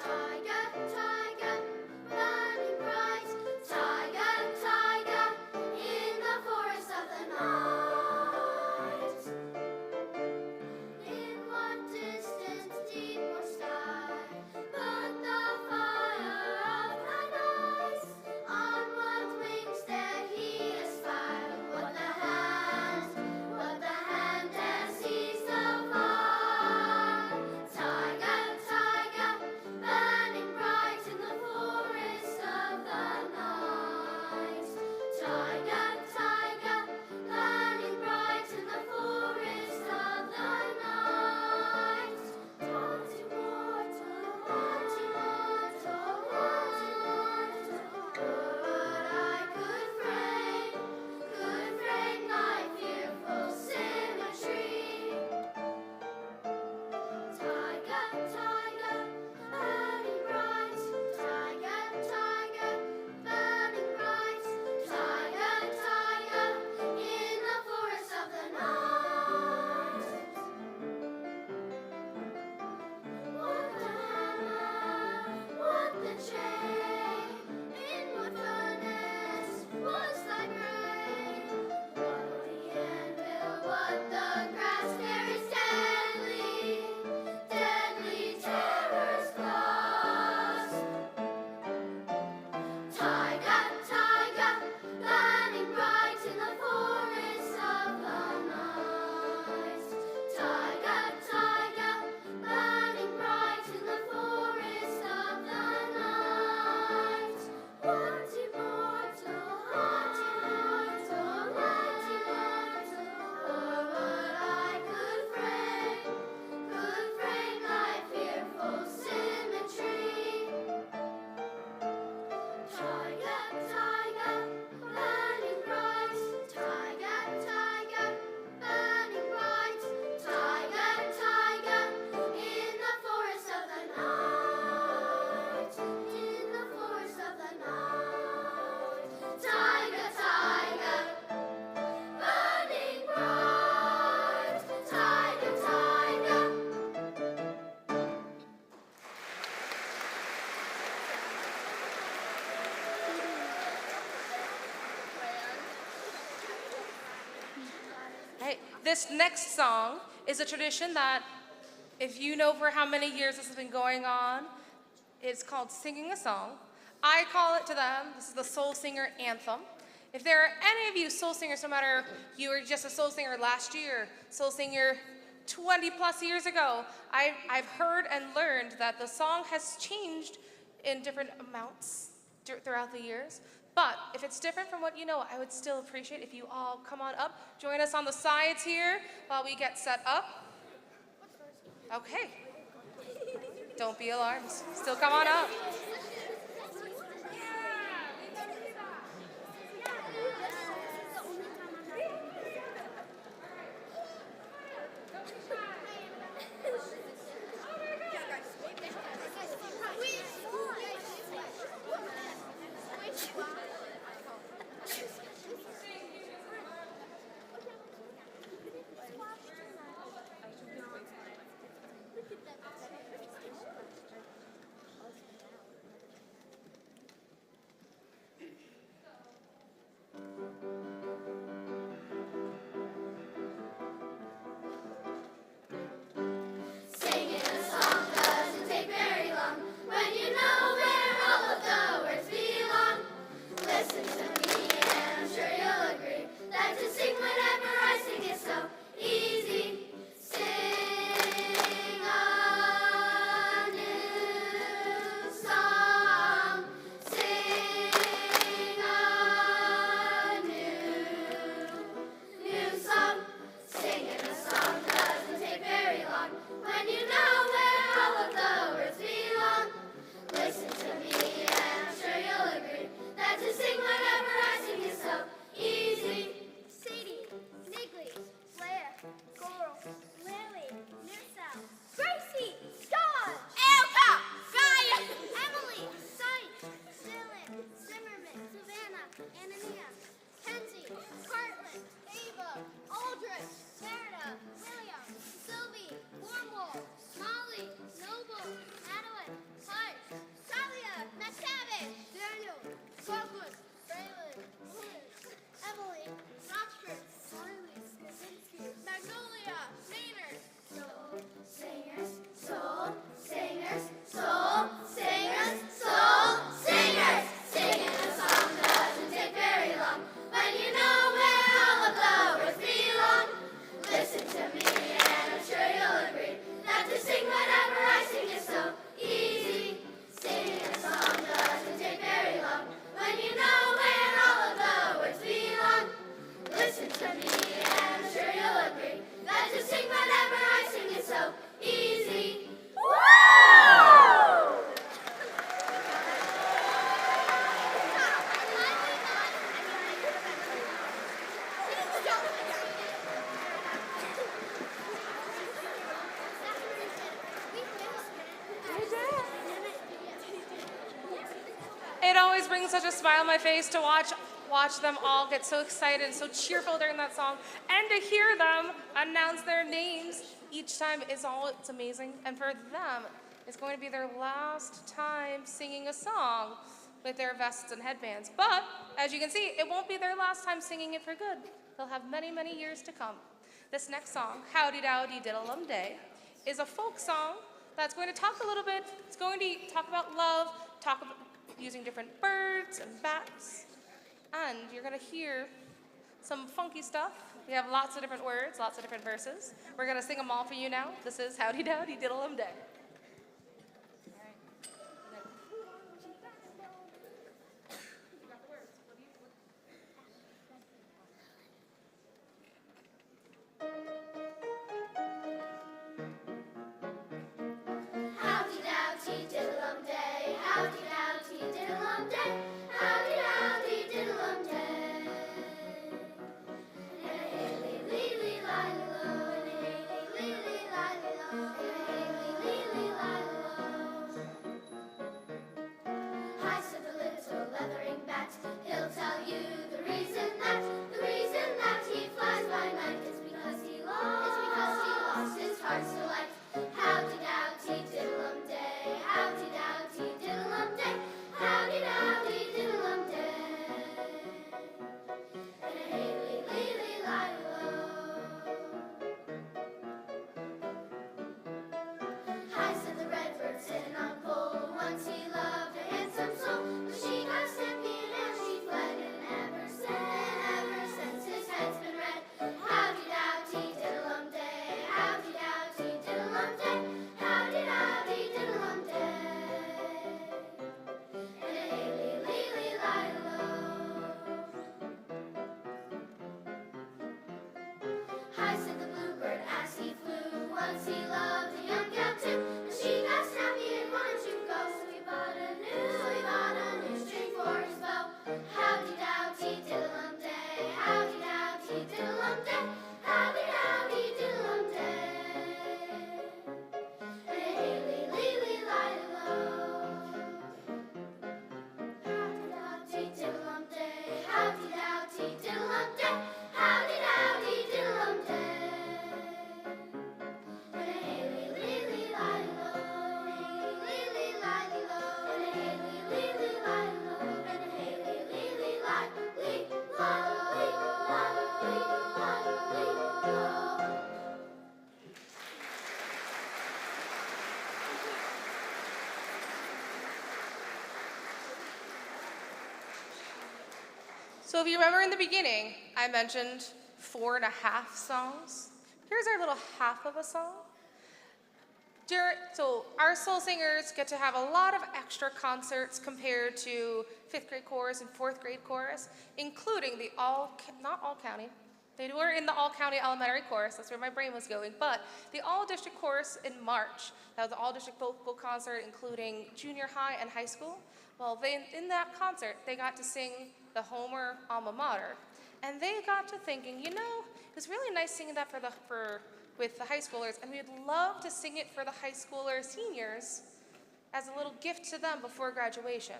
Tiger, tiger, burning bright. Tiger, tiger, in the forest of the night. In what distant deep or sky burnt the fire of thine eyes? On what wings dare he aspire? What the hand dare seize so far? Tiger, tiger, burning bright in the forest of the night. Tiger, tiger, burning bright in the forest of the night. What immortal, what immortal, what immortal word I could frame thy fearful symmetry. Tiger, tiger, burning bright. Tiger, tiger, burning bright. Tiger, tiger, in the forest of the night. What the hammer, what the chain, in what furnace was thy brain? What the anvil, what the grass carries deadly terrors cause. Tiger, tiger, burning bright in the forest of the night. Tiger, tiger, burning bright in the forest of the night. What immortal, what immortal, what immortal word I could frame thy fearful symmetry. Tiger, tiger, burning bright. Tiger, tiger, burning bright. Tiger, tiger, in the forest of the night. In the forest of the night. Tiger, tiger, burning bright. Tiger, tiger. Hey, this next song is a tradition that, if you know for how many years this has been going on, it's called Singing a Song. I call it to them, this is the Soul Singer Anthem. If there are any of you soul singers, no matter you were just a soul singer last year, soul singer 20 plus years ago, I've heard and learned that the song has changed in different amounts throughout the years. But if it's different from what you know, I would still appreciate if you all come on up, join us on the sides here while we get set up. Okay. Don't be alarmed. Still come on up. Singing a song doesn't take very long when you know where all of the words belong. Listen to me and I'm sure you'll agree that to sing whenever I sing is so easy. Sing a new song. Sing a new song. Singing a song doesn't take very long when you know where all of the words belong. Listen to me and I'm sure you'll agree that to sing whenever I sing is so easy. Sadie, Niggly, Blair, Coral, Lily, Nursa, Gracie, Scott, Elka, Gaia, Emily, Sight, Dylan, Zimmerman, Savannah, Anania, Kenzie, Cartland, Ava, Aldrich, Merida, William, Sylvie, Cornwall, Molly, Noble, Madeline, Hart, Salia, McTavish, Daniel, Douglas, Braylon, Lewis, Emily, Rochford, Marley, Skaczynski, Magnolia, Maynard. Soul singers, soul singers, soul singers, soul singers. Singing a song doesn't take very long when you know where all of the words belong. Listen to me and I'm sure you'll agree that to sing whenever I sing is so easy. Singing a song doesn't take very long when you know where all of the words belong. Listen to me and I'm sure you'll agree that to sing whenever I sing is so easy. Woo! It always brings such a smile on my face to watch them all get so excited and so cheerful during that song, and to hear them announce their names each time it's amazing. And for them, it's going to be their last time singing a song with their vests and headbands. But as you can see, it won't be their last time singing it for good. They'll have many, many years to come. This next song, Howdy Dowdy Diddle-um Day, is a folk song that's going to talk a little bit. It's going to talk about love, talk about using different birds and bats, and you're going to hear some funky stuff. We have lots of different words, lots of different verses. We're going to sing them all for you now. This is Howdy Dowdy Diddle-um Day. Howdy dowdy diddle-um day, howdy dowdy diddle-um day, howdy dowdy diddle-um day. And a hey-lee-lee-lee-lie-lee-lo, and a hey-lee-lee-lee-lie-lee-lo, and a hey-lee-lee-lie-lee-lo. Hi, said the little leathering bat, he'll tell you the reason that he flies by night is because he lost his heart's delight. Howdy dowdy diddle-um day, howdy dowdy diddle-um day, howdy dowdy So if you remember in the beginning, I mentioned 4.5 songs. Here's our little half of a song. So our soul singers get to have a lot of extra concerts compared to 5th grade chorus and 4th grade chorus, including the not all county. They were in the all county elementary chorus, that's where my brain was going, but the all district chorus in March. That was the all district vocal concert, including junior high and high school. Well, in that concert, they got to sing the Homer alma mater. And they got to thinking, it was really nice singing that with the high schoolers, and we'd love to sing it for the high schooler seniors as a little gift to them before graduation.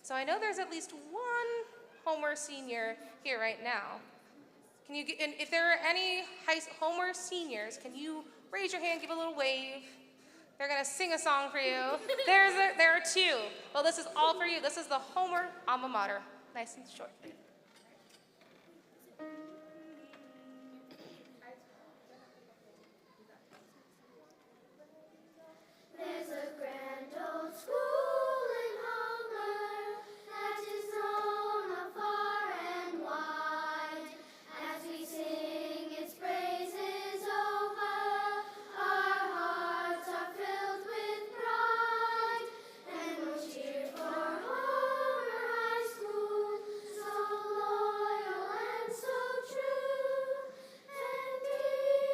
So I know there's at least one Homer senior here right now. And if there are any Homer seniors, can you raise your hand, give a little wave? They're gonna sing a song for you. There are two. Well, this is all for you. This is the Homer alma mater. Nice and short. There's a grand old school in Homer that is known afar and wide. As we sing its praises over, our hearts are filled with pride, and we'll cheer for Homer High School, so loyal and so true, and be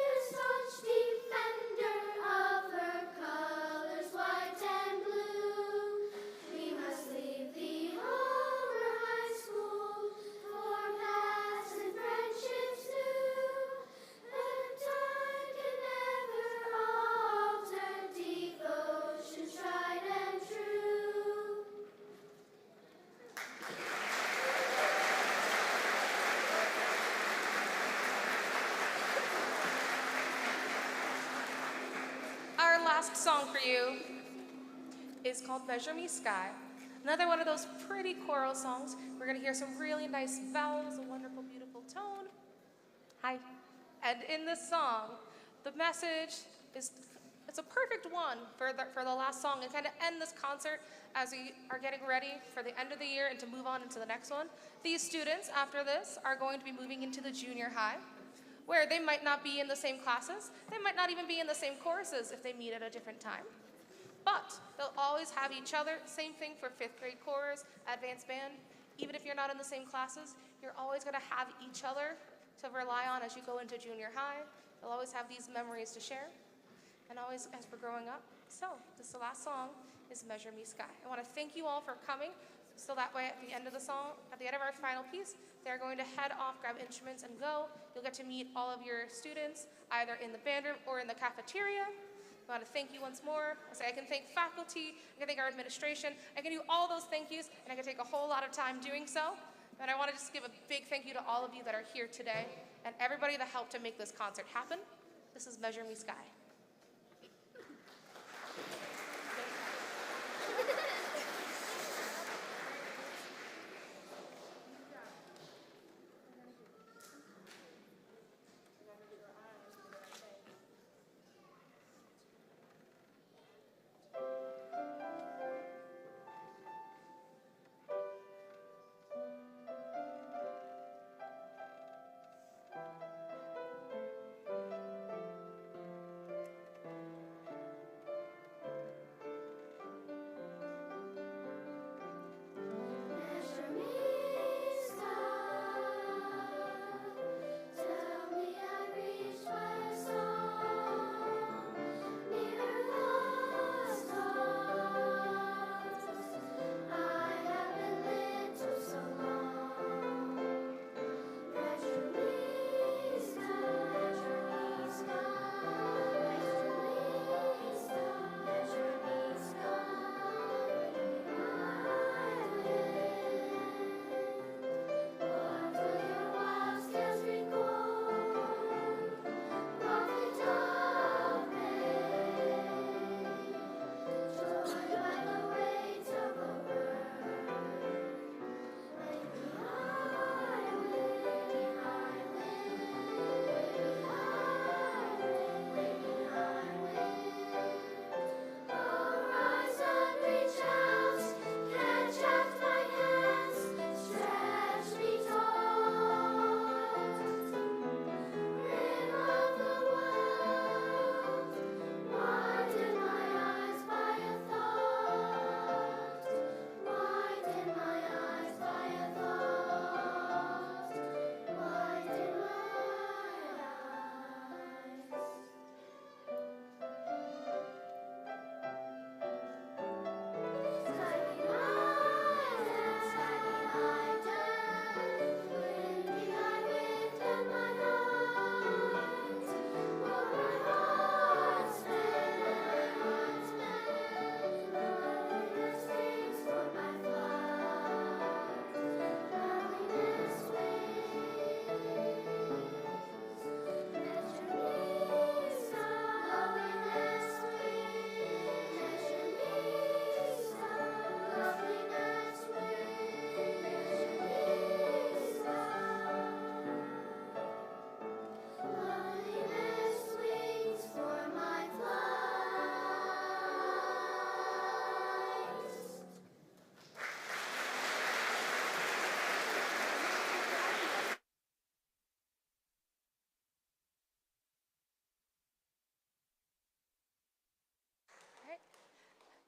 a staunch defender of her colors white and blue. We must leave the Homer High School for paths and friendships new. But time can never alter devotion's tried and true. Our last song for you is called Measure Me Sky. Another one of those pretty choral songs. We're gonna hear some really nice vowels, a wonderful, beautiful tone. Hi. And in this song, the message it's a perfect one for the last song and kind of end this concert as we are getting ready for the end of the year and to move on into the next one. These students, after this, are going to be moving into the junior high, where they might not be in the same classes, they might not even be in the same courses if they meet at a different time. But they'll always have each other. Same thing for 5th grade chorus, advanced band. Even if you're not in the same classes, you're always gonna have each other to rely on as you go into junior high. You'll always have these memories to share, and always as we're growing up. So this is the last song, is Measure Me Sky. I wanna thank you all for coming. So that way at the end of the song, at the end of our final piece, they're going to head off, grab instruments, and go. You'll get to meet all of your students, either in the band room or in the cafeteria. I want to thank you once more. I can thank faculty, I can thank our administration, I can do all those thank yous, and I can take a whole lot of time doing so. And I want to just give a big thank you to all of you that are here today, and everybody that helped to make this concert happen. This is Measure Me Sky.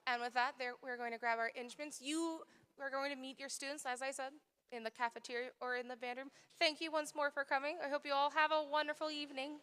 And with that, we're going to grab our instruments. You are going to meet your students, as I said, in the cafeteria or in the band room. Thank you once more for coming. I hope you all have a wonderful evening.